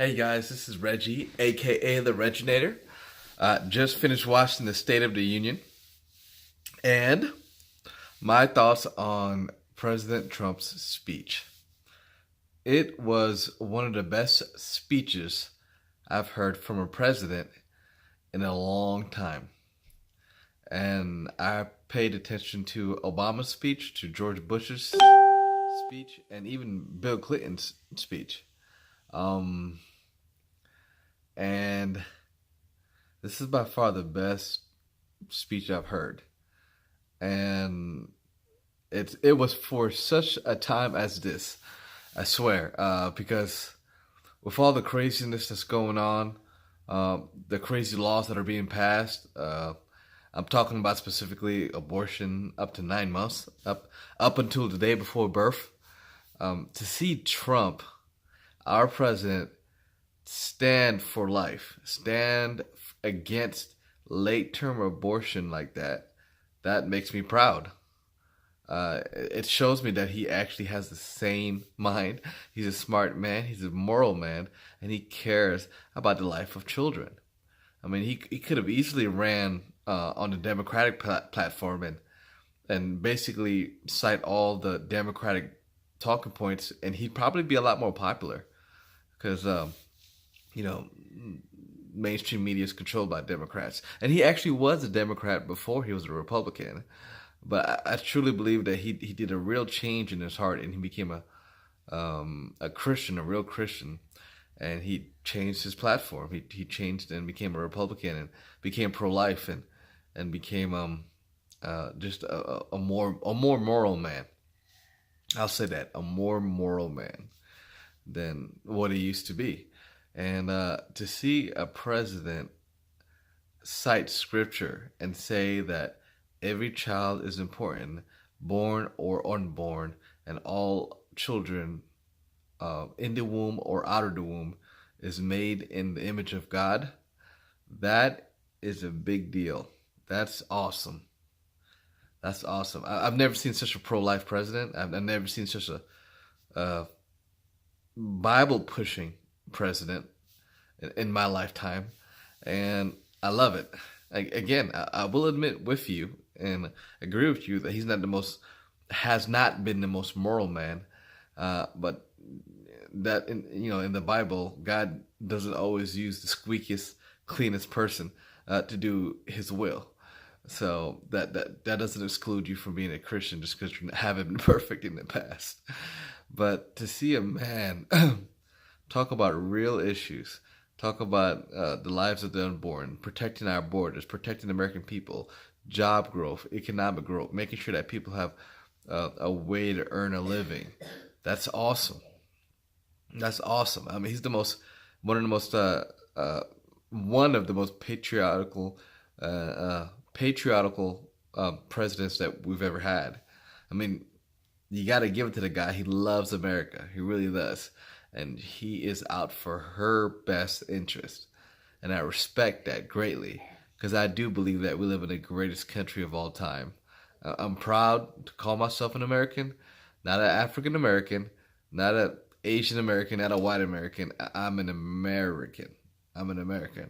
Hey guys, this is Reggie, aka the Reginator. Just finished watching the State of the Union and my thoughts on President Trump's speech. It was one of the best speeches I've heard from a president in a long time. And I paid attention to Obama's speech, to George Bush's speech, and even Bill Clinton's speech. Um, and This is by far the best speech I've heard. And it was for such a time as this, I swear, because with all the craziness that's going on, the crazy laws that are being passed, I'm talking about specifically abortion up to 9 months, up until the day before birth. To see Trump, our president, stand for life, stand against late term abortion like that makes me proud. It shows me that he actually has the sane mind. He's a smart man, he's a moral man, and he cares about the life of children. I mean, he could have easily ran on the Democratic platform and basically cite all the Democratic talking points, and he'd probably be a lot more popular because you know, mainstream media is controlled by Democrats. And he actually was a Democrat before he was a Republican. But I truly believe that he did a real change in his heart, and he became a Christian, a real Christian. And he changed his platform. He changed and became a Republican and became pro-life and became just a more moral man. I'll say that, a more moral man than what he used to be. And to see a president cite scripture and say that every child is important, born or unborn, and all children in the womb or out of the womb is made in the image of God, that is a big deal. That's awesome. That's awesome. I've never seen such a pro-life president. I've never seen such a Bible pushing president in my lifetime, and I love it. Again, I will admit with you and agree with you that has not been the most moral man, but that in the Bible, God doesn't always use the squeakiest, cleanest person to do His will. So that doesn't exclude you from being a Christian just because you haven't been perfect in the past. But to see a man talk about real issues, talk about the lives of the unborn, protecting our borders, protecting the American people, job growth, economic growth, making sure that people have a way to earn a living. That's awesome. That's awesome. I mean, he's one of the most patriarchal presidents that we've ever had. I mean, you got to give it to the guy. He loves America. He really does. And he is out for her best interest. And I respect that greatly because I do believe that we live in the greatest country of all time. I'm proud to call myself an American, not an African American, not an Asian American, not a white American. I'm an American. I'm an American.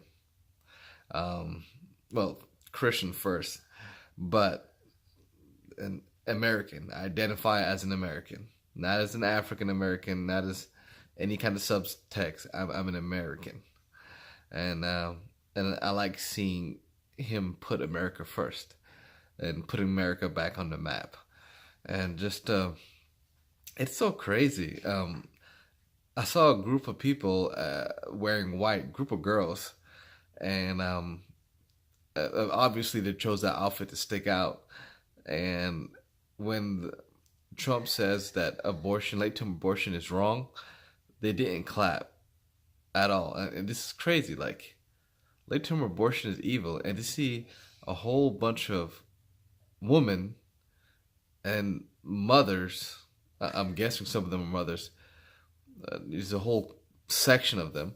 Well, Christian first, but an American. I identify as an American, not as an African American, not as any kind of subtext. I'm an American, and I like seeing him put America first and putting America back on the map, and just it's so crazy. I saw a group of people wearing white, group of girls, and obviously they chose that outfit to stick out. And when Trump says that late-term abortion is wrong, they didn't clap at all. And this is crazy. Like, late-term abortion is evil. And to see a whole bunch of women and mothers, I'm guessing some of them are mothers, there's a whole section of them,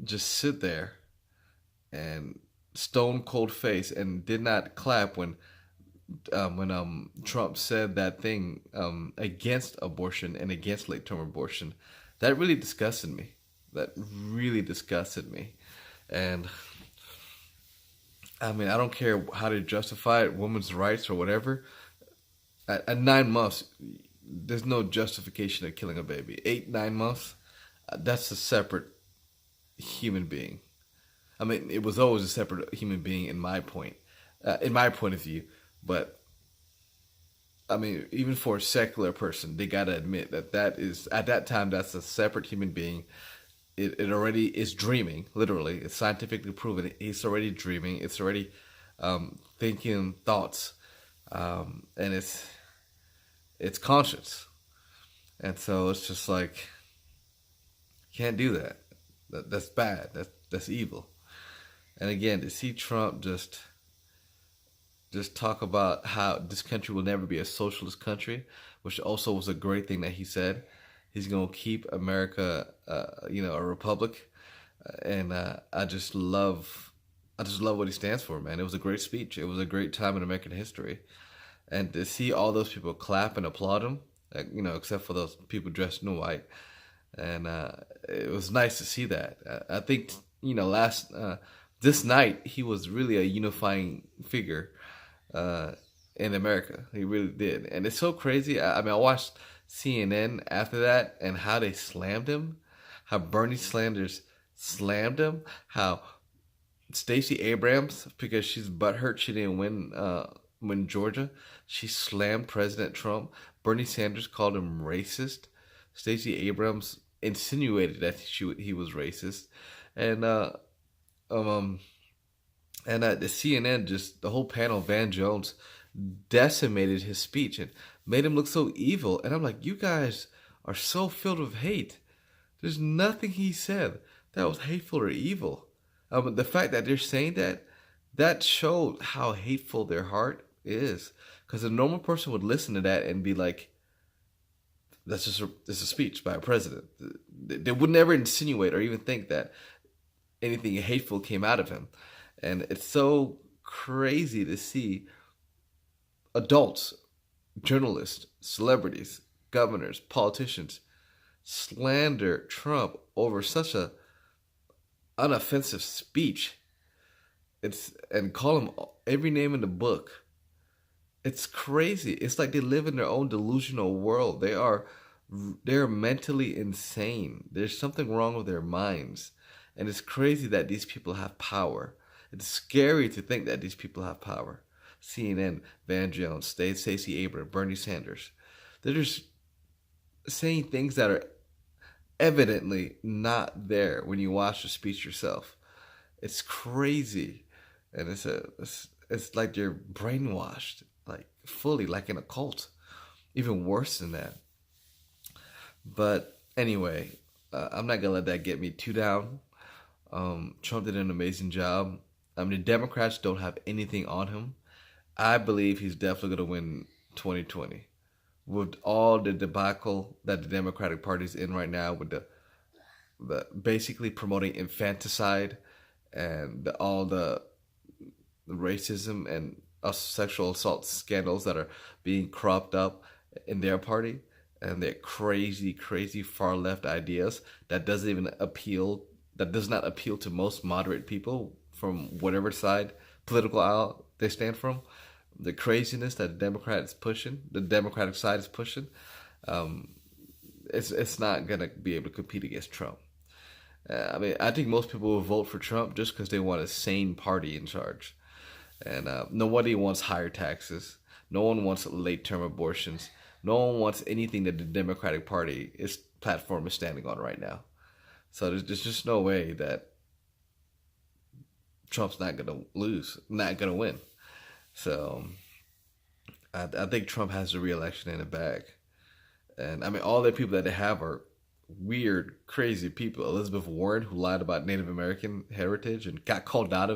just sit there and stone cold face and did not clap when Trump said that thing against abortion and against late term abortion. That really disgusted me. that really disgusted me. And I mean, I don't care how to justify it, women's rights or whatever. At 9 months, there's no justification of killing a baby. 8, 9 months, that's a separate human being. I mean, it was always a separate human being in my point of view. But I mean, even for a secular person, they gotta admit that that is at that time that's a separate human being. It already is dreaming. Literally, it's scientifically proven. It's already dreaming. It's already thinking thoughts, and it's conscious. And so it's just like can't do that. That's bad. That's evil. And again, to see Trump just talk about how this country will never be a socialist country, which also was a great thing that he said. He's gonna keep America, a republic, and I just love what he stands for, man. It was a great speech. It was a great time in American history, and to see all those people clap and applaud him, except for those people dressed in white, and it was nice to see that. I think last this night he was really a unifying figure in America. He really did. And it's so crazy. I mean, I watched CNN after that and how they slammed him, how Bernie Sanders slammed him, how Stacey Abrams, because she's butthurt she didn't win Georgia, she slammed President Trump. Bernie Sanders called him racist. Stacey Abrams insinuated that he was racist. And um and the CNN, just the whole panel, Van Jones, decimated his speech and made him look so evil. And I'm like, you guys are so filled with hate. There's nothing he said that was hateful or evil. The fact that they're saying that showed how hateful their heart is. Because a normal person would listen to that and be like, it's a speech by a president. They would never insinuate or even think that anything hateful came out of him. And it's so crazy to see adults, journalists, celebrities, governors, politicians slander Trump over such a unoffensive speech. And call him every name in the book. It's crazy. It's like they live in their own delusional world. They're mentally insane. There's something wrong with their minds. And it's crazy that these people have power. It's scary to think that these people have power. CNN, Van Jones, Stacey Abrams, Bernie Sanders. They're just saying things that are evidently not there when you watch the speech yourself. It's crazy. And it's like they're brainwashed, like fully, like in a cult. Even worse than that. But anyway, I'm not going to let that get me too down. Trump did an amazing job. I mean, the Democrats don't have anything on him. I believe he's definitely going to win 2020. With all the debacle that the Democratic Party's in right now, with the basically promoting infanticide and all the racism and sexual assault scandals that are being cropped up in their party, and their crazy, crazy far left ideas that does not appeal to most moderate people from whatever side political aisle they stand from. The craziness that the Democratic side is pushing, it's not gonna be able to compete against Trump. I mean, I think most people will vote for Trump just because they want a sane party in charge, and nobody wants higher taxes. No one wants late-term abortions. No one wants anything that the Democratic Party platform is standing on right now. So there's just no way that Trump's not gonna lose, not gonna win. So I think Trump has the re-election in the bag. And I mean, all the people that they have are weird, crazy people. Elizabeth Warren, who lied about Native American heritage and got called out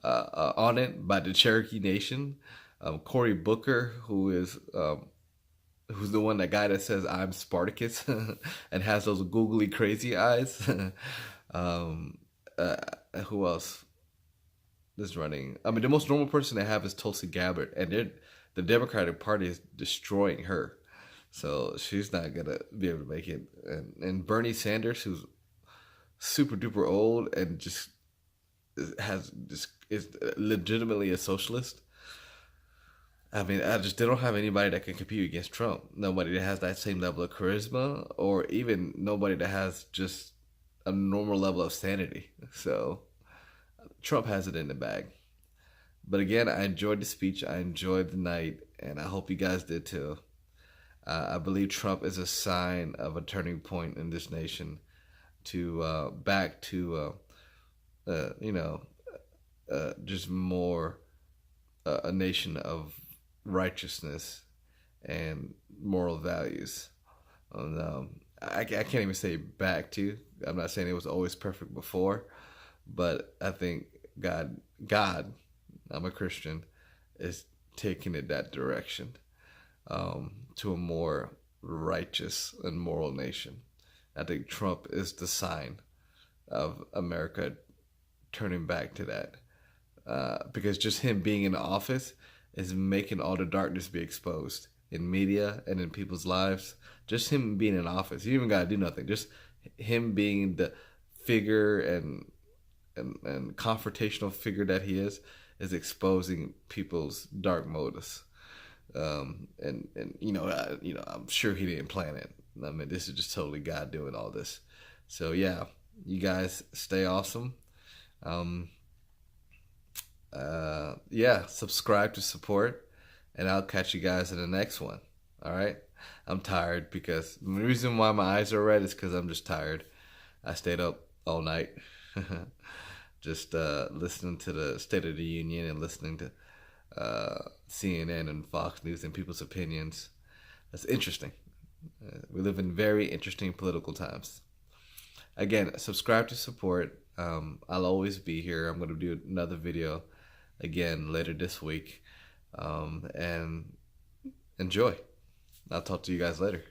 on it by the Cherokee Nation. Cory Booker, who's the guy that says I'm Spartacus and has those googly crazy eyes. Who else is running? I mean, the most normal person they have is Tulsi Gabbard, and the Democratic Party is destroying her. So she's not gonna be able to make it. And Bernie Sanders, who's super duper old and just has just is legitimately a socialist. I mean, they don't have anybody that can compete against Trump. Nobody that has that same level of charisma, or even nobody that has just a normal level of sanity. So Trump has it in the bag. But again, I enjoyed the speech. I enjoyed the night, and I hope you guys did too. I believe Trump is a sign of a turning point in this nation to back to you know just more a nation of righteousness and moral values. And I can't even say back to. I'm not saying it was always perfect before, but I think God, I'm a Christian, is taking it that direction, to a more righteous and moral nation. I think Trump is the sign of America turning back to that, because just him being in office is making all the darkness be exposed in media and in people's lives. Just him being in office, you even gotta do nothing. Just him being the figure and confrontational figure that he is exposing people's dark motives. And I'm sure he didn't plan it. I mean, this is just totally God doing all this. So yeah, you guys stay awesome. Um, yeah, subscribe to support, and I'll catch you guys in the next one. All right. I'm tired because the reason why my eyes are red is because I'm just tired. I stayed up all night, just listening to the State of the Union and listening to CNN and Fox News and people's opinions. That's interesting. We live in very interesting political times. Again, subscribe to support. I'll always be here. I'm going to do another video again later this week. And enjoy. I'll talk to you guys later.